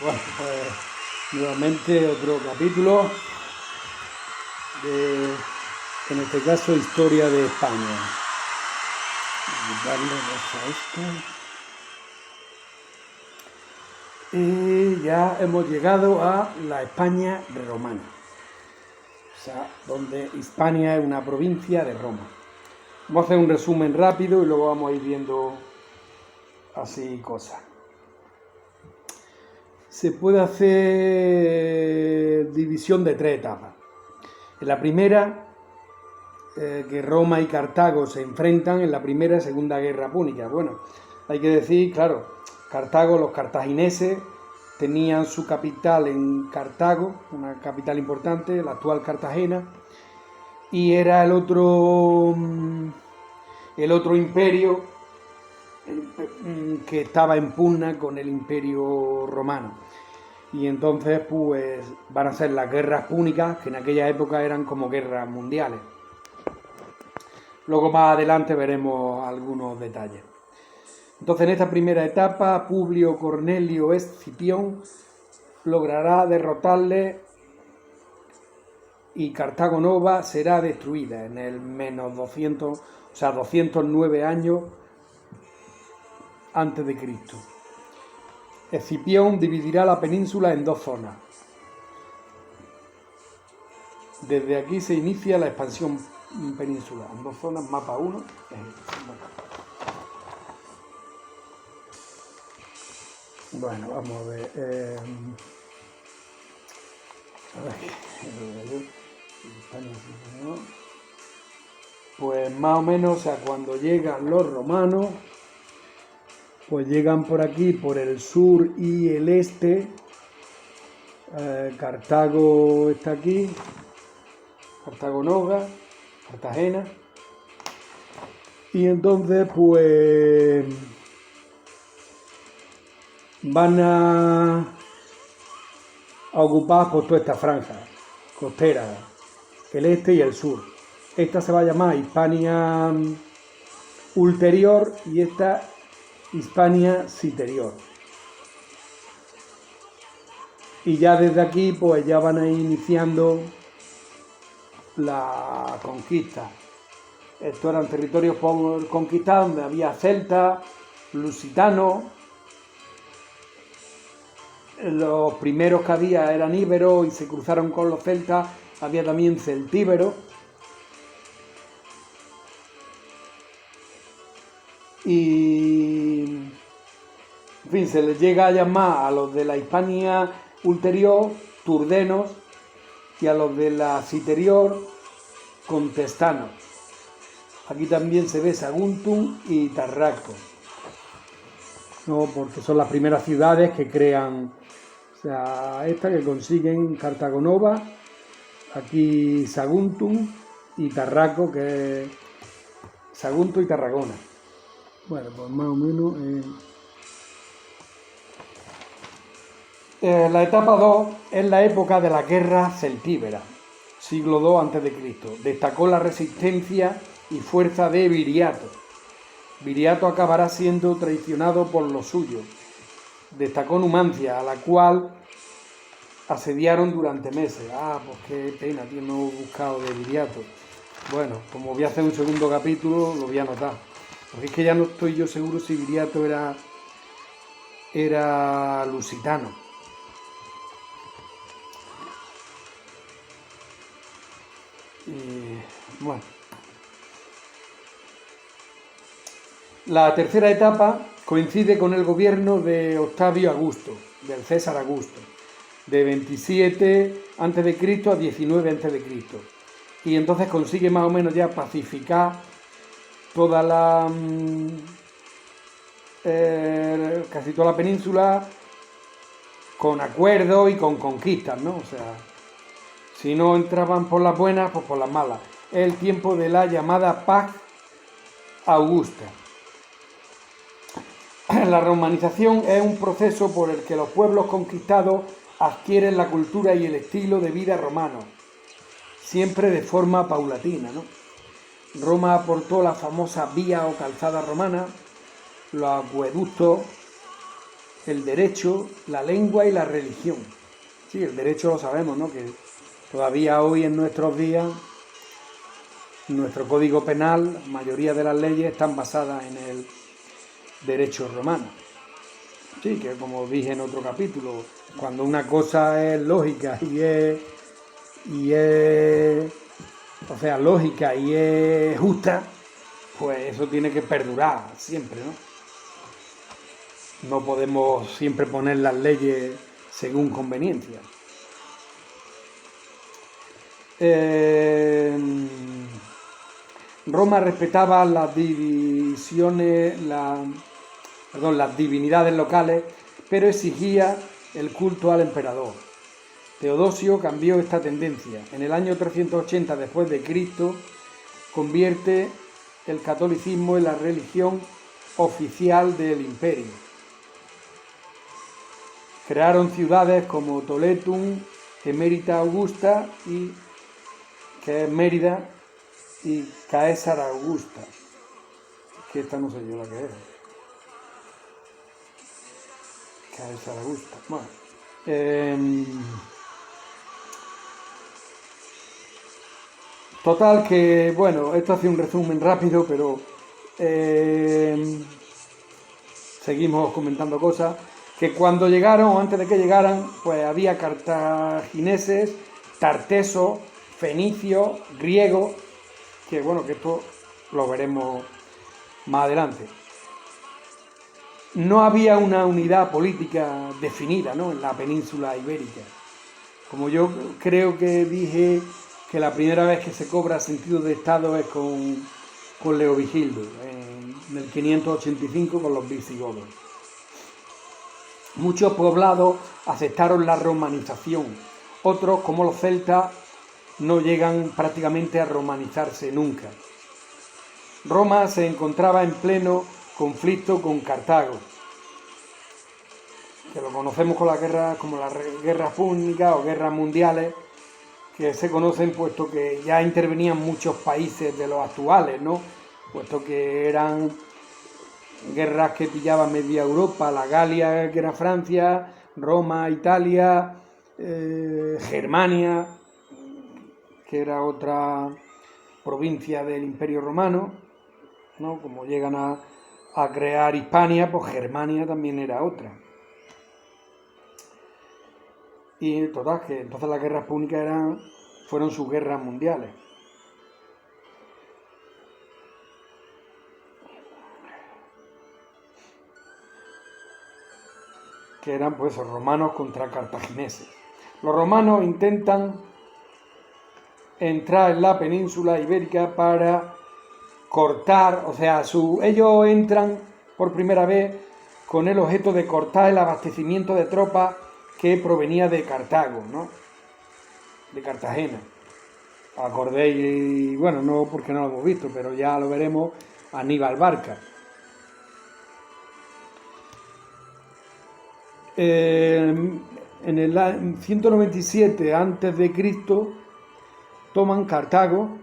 Bueno, pues nuevamente otro capítulo de, en este caso, historia de España. Darle a esto. Y ya hemos llegado a la España romana, o sea, donde Hispania es una provincia de Roma. Vamos a hacer un resumen rápido y luego vamos a ir viendo así cosas. Se puede hacer división de tres etapas. En la primera, que Roma y Cartago se enfrentan en la primera y segunda guerra púnica. Bueno, hay que decir, claro, Cartago, los cartagineses tenían su capital en Cartago, una capital importante, la actual Cartagena, y era el otro imperio que estaba en pugna con el imperio romano. Y entonces pues van a ser las guerras púnicas, que en aquella época eran como guerras mundiales. Luego más adelante veremos algunos detalles. Entonces en esta primera etapa Publio Cornelio Escipión logrará derrotarle y Cartago Nova será destruida en el menos 200, o sea 209 años antes de Cristo. Escipión dividirá la península en dos zonas. Desde aquí se inicia la expansión peninsular. En dos zonas, mapa 1. Bueno, vamos a ver. Pues más o menos, o sea, cuando llegan los romanos, pues llegan por aquí, por el sur y el este. Cartago está aquí, Cartago Nova, Cartagena. Y entonces pues van a ocupar pues toda esta franja costera, el este y el sur. Esta se va a llamar Hispania Ulterior y esta Hispania Citerior. Y ya desde aquí pues ya van a ir iniciando la conquista. Estos eran territorios por conquistar donde había celtas, lusitanos. Los primeros que había eran íberos y se cruzaron con los celtas. Había también celtíberos. Y en fin, se les llega a llamar a los de la Hispania Ulterior turdenos y a los de la Citerior contestanos. Aquí también se ve Saguntum y Tarraco, no, porque son las primeras ciudades que crean, o sea, esta que consiguen Cartago Nova, aquí Saguntum y Tarraco, que es Sagunto y Tarragona. Bueno, pues más o menos. La etapa 2 es la época de la guerra celtíbera, siglo II a.C. Destacó la resistencia y fuerza de Viriato. Viriato acabará siendo traicionado por los suyos. Destacó Numancia, a la cual asediaron durante meses. Pues qué pena, tío, no he buscado de Viriato. Bueno, como voy a hacer un segundo capítulo, lo voy a anotar. Porque es que ya no estoy yo seguro si Viriato era lusitano. Bueno. La tercera etapa coincide con el gobierno de Octavio Augusto, del César Augusto, de 27 a.C. a 19 a.C. Y entonces consigue más o menos ya pacificar toda la casi toda la península con acuerdos y con conquistas, ¿no? O sea, si no entraban por las buenas, pues por las malas. Es el tiempo de la llamada Paz Augusta. La romanización es un proceso por el que los pueblos conquistados adquieren la cultura y el estilo de vida romano, siempre de forma paulatina, ¿no? Roma aportó la famosa vía o calzada romana, los acueductos, el derecho, la lengua y la religión. Sí, el derecho lo sabemos, ¿no? Que todavía hoy en nuestros días, nuestro Código Penal, la mayoría de las leyes están basadas en el derecho romano. Sí, que como dije en otro capítulo, cuando una cosa es lógica o sea, lógica y es justa, pues eso tiene que perdurar siempre, ¿no? No podemos siempre poner las leyes según conveniencia. Roma respetaba las divinidades locales, pero exigía el culto al emperador. Teodosio cambió esta tendencia. En el año 380 después de Cristo convierte el catolicismo en la religión oficial del imperio. Crearon ciudades como Toletum, Emérita Augusta, que es Mérida, y Caesar Augusta, que esta no sé yo la que es. Caesar Augusta. Bueno. Total que, bueno, esto hace un resumen rápido, pero seguimos comentando cosas. Que cuando llegaron, o antes de que llegaran, pues había cartagineses, tartesos, fenicios, griegos, que bueno, que esto lo veremos más adelante. No había una unidad política definida, ¿no?, en la península ibérica. Como yo creo que dije que la primera vez que se cobra sentido de Estado es con Leovigildo, en el 585 con los visigodos. Muchos poblados aceptaron la romanización, otros, como los celtas, no llegan prácticamente a romanizarse nunca. Roma se encontraba en pleno conflicto con Cartago, que lo conocemos con las guerras púnicas o guerras mundiales, que se conocen puesto que ya intervenían muchos países de los actuales, ¿no? Puesto que eran guerras que pillaban media Europa, la Galia, que era Francia, Roma, Italia, Germania, que era otra provincia del Imperio Romano, ¿no? Como llegan a crear Hispania, pues Germania también era otra. Y total, que entonces las guerras púnicas fueron sus guerras mundiales. Que eran pues romanos contra cartagineses. Los romanos intentan entrar en la península ibérica para cortar, o sea, ellos entran por primera vez con el objeto de cortar el abastecimiento de tropas que provenía de Cartago, ¿no?, de Cartagena. Acordéis, bueno, no porque no lo hemos visto, pero ya lo veremos, Aníbal Barca. En el 197 a.C. toman Cartago.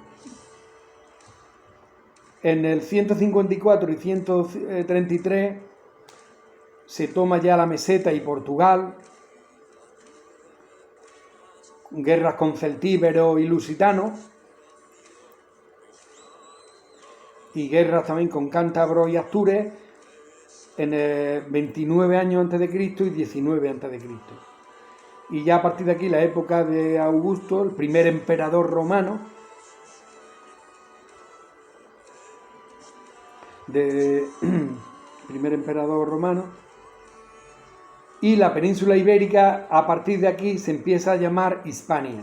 En el 154 y 133 se toma ya la Meseta y Portugal, guerras con celtíberos y lusitanos, y guerras también con cántabros y astures en el 29 años antes de Cristo y 19 antes de Cristo. Y ya a partir de aquí la época de Augusto, el primer emperador romano, y la península ibérica a partir de aquí se empieza a llamar Hispania.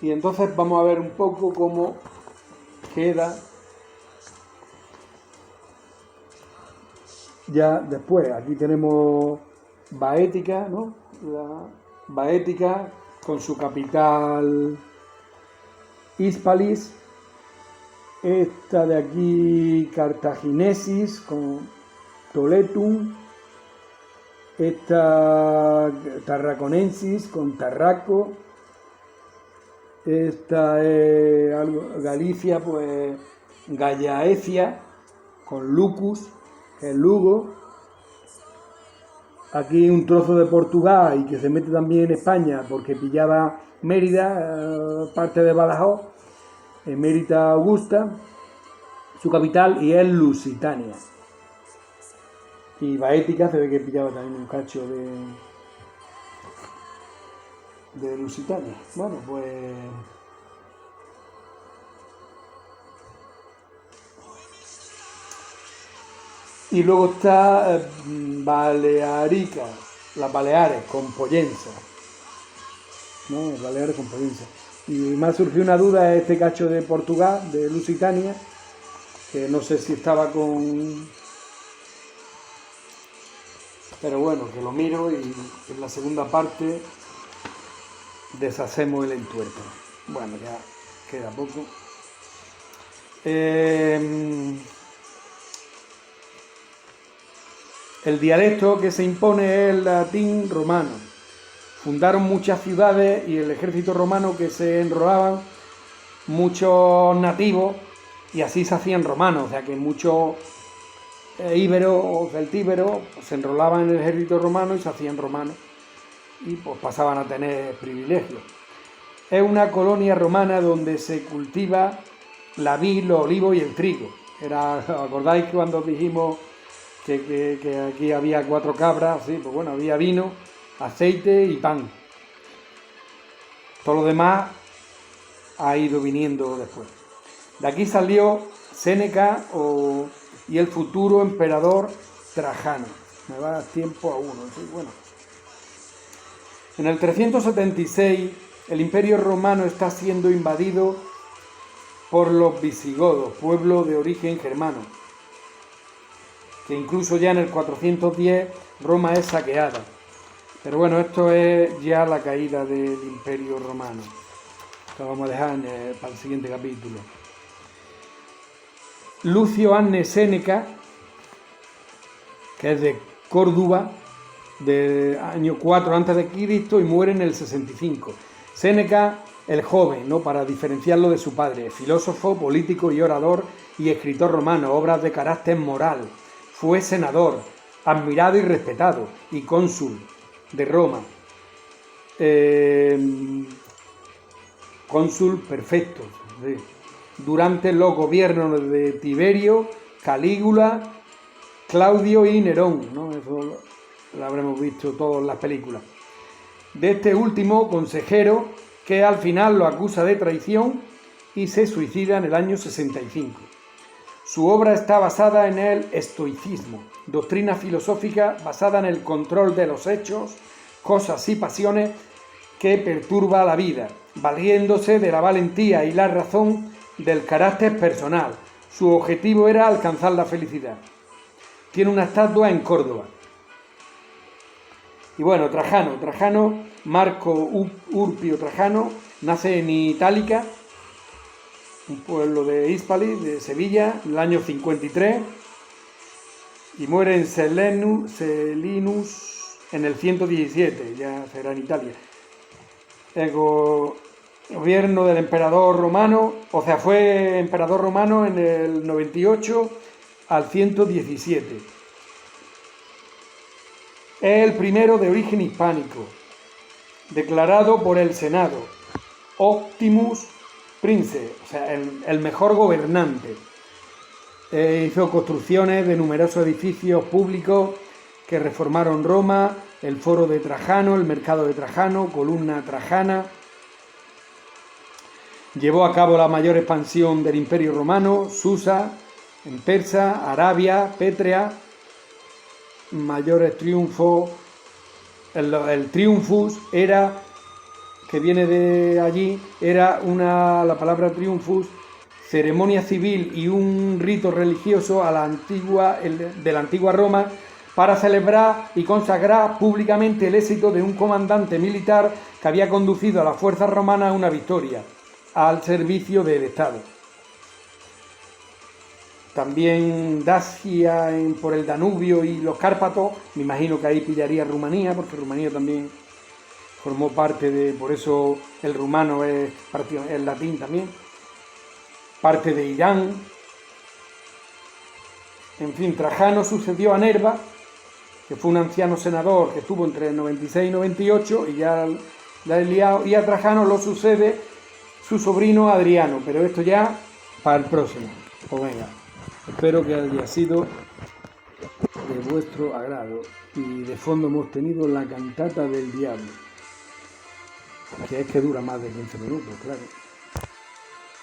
Y entonces vamos a ver un poco cómo queda ya después. Aquí tenemos Baética, ¿no? La Baética con su capital Hispalis. Esta de aquí Cartaginesis con Toletum. Esta Tarraconensis con Tarraco. Esta es Galicia, pues Gallaecia, con Lucus, que es Lugo. Aquí un trozo de Portugal y que se mete también en España porque pillaba Mérida, parte de Badajoz, Emérita Augusta, su capital, y es Lusitania. Y Baética se ve que pillaba también un cacho de Lusitania. Bueno, pues... Y luego está Balearica, las Baleares con Pollensa, ¿no? Baleares con Pollensa. Y me ha surgido una duda, este cacho de Portugal, de Lusitania, que no sé si estaba con... Pero bueno, que lo miro y en la segunda parte deshacemos el entuerto. Bueno, ya queda poco. El dialecto que se impone es el latín romano. Fundaron muchas ciudades y el ejército romano que se enrolaban muchos nativos y así se hacían romanos, o sea que muchos íberos o celtíberos se enrolaban en el ejército romano y se hacían romanos y pues pasaban a tener privilegios. Es una colonia romana donde se cultiva la vid, los olivos y el trigo. ¿Acordáis que cuando dijimos que aquí había 4 cabras? Sí, pues bueno, había vino, aceite y pan. Todo lo demás ha ido viniendo después. De aquí salió Séneca y el futuro emperador Trajano. Me va a dar tiempo a uno. ¿Sí? Bueno. En el 376 el Imperio Romano está siendo invadido por los visigodos, pueblo de origen germano, que incluso ya en el 410 Roma es saqueada. Pero bueno, esto es ya la caída del Imperio Romano. Lo vamos a dejar para el siguiente capítulo. Lucio Anne Séneca, que es de Córdoba, del año 4 a.C. y muere en el 65. Séneca el joven, ¿no? Para diferenciarlo de su padre, filósofo, político y orador y escritor romano, obras de carácter moral. Fue senador, admirado y respetado, y cónsul de Roma. Cónsul perfecto, ¿sí? Durante los gobiernos de Tiberio, Calígula, Claudio y Nerón, ¿no? Eso lo habremos visto todos en las películas. De este último consejero, que al final lo acusa de traición y se suicida en el año 65. Su obra está basada en el estoicismo, doctrina filosófica basada en el control de los hechos, cosas y pasiones que perturba la vida, valiéndose de la valentía y la razón del carácter personal. Su objetivo era alcanzar la felicidad. Tiene una estatua en Córdoba. Y bueno, Trajano, Marco Urpio Trajano, nace en Itálica, un pueblo de Hispali, de Sevilla, en el año 53, y muere en Selinus en el 117, ya será en Italia. El gobierno del emperador romano, o sea, fue emperador romano en el 98 al 117. Es el primero de origen hispánico, declarado por el Senado, Optimus Prince, o sea, el mejor gobernante. Hizo construcciones de numerosos edificios públicos que reformaron Roma, el Foro de Trajano, el Mercado de Trajano, Columna Trajana. Llevó a cabo la mayor expansión del Imperio Romano, Susa, en Persa, Arabia, Petrea. Mayores triunfos, el triunfus era, que viene de allí, era la palabra triunfus, ceremonia civil y un rito religioso de la antigua Roma para celebrar y consagrar públicamente el éxito de un comandante militar que había conducido a las fuerzas romanas a una victoria al servicio del Estado. También Dacia por el Danubio y los Cárpatos, me imagino que ahí pillaría Rumanía, porque Rumanía también formó parte de, por eso el rumano es latín también, parte de Irán, En fin, Trajano sucedió a Nerva, que fue un anciano senador que estuvo entre el 96 y 98 y ya la he liado, y a Trajano lo sucede su sobrino Adriano, pero esto ya para el próximo. Pues venga, espero que haya sido de vuestro agrado. Y de fondo hemos tenido la cantata del diablo, que es que dura más de 15 minutos, claro.